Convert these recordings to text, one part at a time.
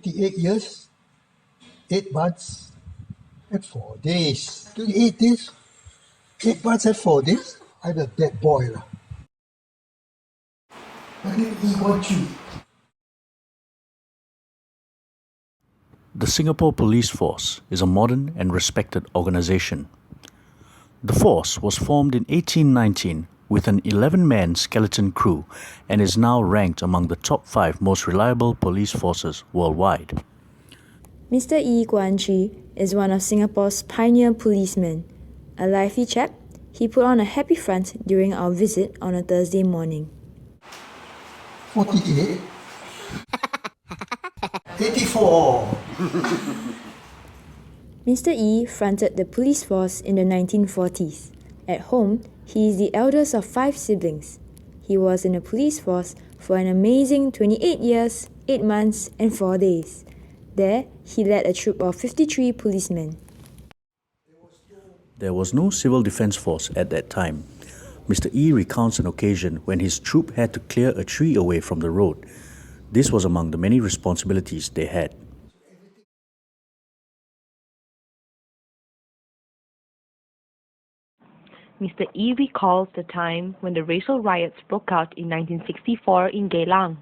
28 years, 8 months, and 4 days. 28 days, 8 months, and 4 days. I'm a bad boy. My name is Ee Guan Chwee. The Singapore Police Force is a modern and respected organisation. The force was formed in 1819 with an 11-man skeleton crew and is now ranked among the top 5 most reliable police forces worldwide. Mr Ee Guan Chwee is one of Singapore's pioneer policemen. A lively chap, he put on a happy front during our visit on a Thursday morning. 48, 84. Mr Ee fronted the police force in the 1940s. At home, he is the eldest of 5 siblings. He was in the police force for an amazing 28 years, 8 months and 4 days. There, he led a troop of 53 policemen. There was no civil defence force at that time. Mr. Ee recounts an occasion when his troop had to clear a tree away from the road. This was among the many responsibilities they had. Mr. Ee recalls the time when the racial riots broke out in 1964 in Geylang.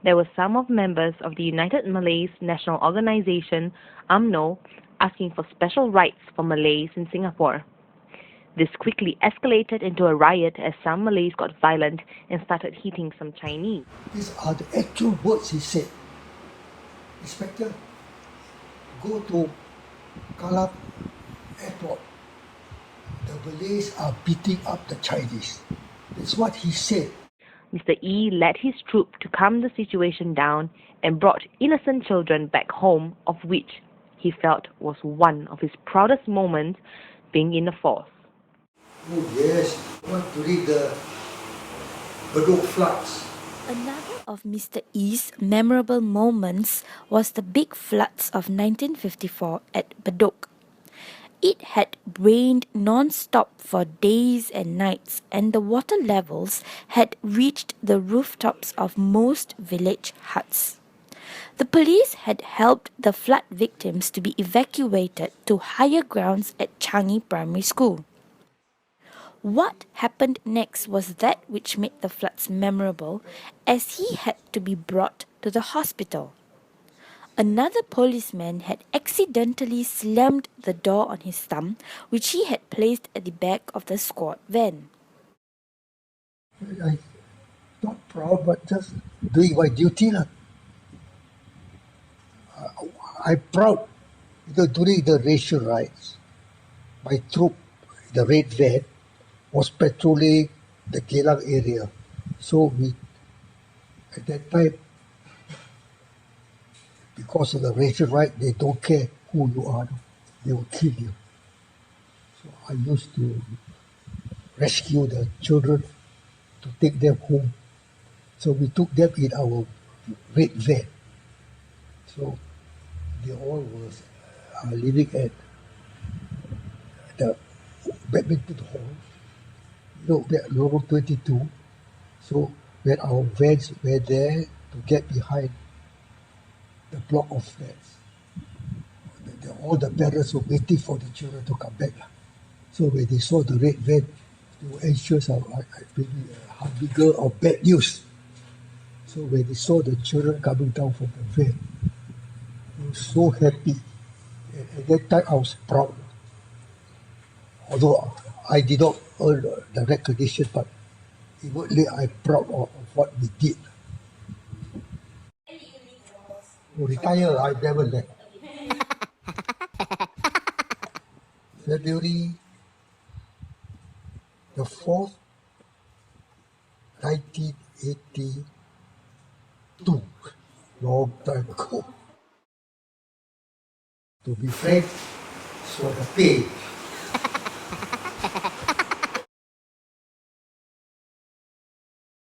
There were some of members of the United Malays National Organisation, UMNO, asking for special rights for Malays in Singapore. This quickly escalated into a riot as some Malays got violent and started hitting some Chinese. These are the actual words he said. Inspector, go to Kalab Airport. The Malays are beating up the Chinese. That's what he said. Mr. Ee led his troop to calm the situation down and brought innocent children back home, of which he felt was one of his proudest moments being in the force. Oh yes, during the Bedok floods. Another of Mr. Ee's memorable moments was the big floods of 1954 at Bedok. It had rained non-stop for days and nights, and the water levels had reached the rooftops of most village huts. The police had helped the flood victims to be evacuated to higher grounds at Changi Primary School. What happened next was that which made the floods memorable, as he had to be brought to the hospital. Another policeman had accidentally slammed the door on his thumb, which he had placed at the back of the squad van. I'm not proud, but just doing my duty. I'm proud because during the racial riots, my troop, the Red Van, was patrolling the Geylang area. So we, at that time, because of the racial riot, they don't care who you are. They will kill you. So I used to rescue the children to take them home. So we took them in our Red Van. So they all was living at the badminton hall, level 22. So when our vans were there to get behind the block of flats, all the parents were waiting for the children to come back. So when they saw the red van, they were anxious of maybe a harbinger of bad news. So when they saw the children coming down from the van, they were so happy. And at that time, I was proud. Although I did not earn the recognition, but inwardly I'm proud of what we did. To retire, I never left. February the 4th, 1982, long time ago. To be frank, so the pay.